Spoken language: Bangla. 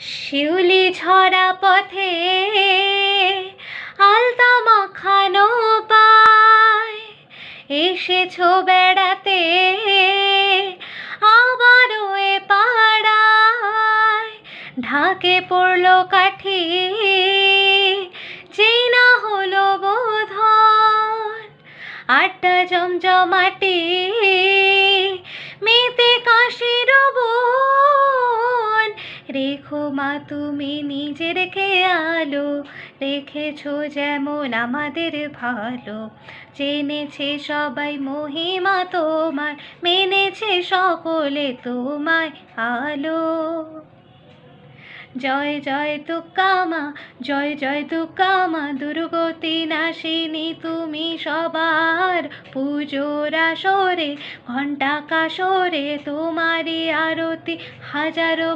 শিউলি ঝরা পথে আলতা মাখানো পায়, এসেছো বেড়াতে আবারও এ পাড়ায়। ঢাকে পড়লো কাঠি যেই না হলো বোধন, আড্ডা জমজমাটি মেতে কাশির বন। রেখো মা তুমি নিজের খেয়ালো, রেখেছো যেমন আমাদের ভালো। জেনেছে সবাই মহিমা তোমার, মেনেছে সকলে তোমায় আলো। জয় জয় দুর্গা মা, জয় জয় দুর্গা মা, দুর্গতি নাশিনী তুমি সবার। পুজোর আসরে ঘণ্টা কাসরে তোমারই আরতি হাজারো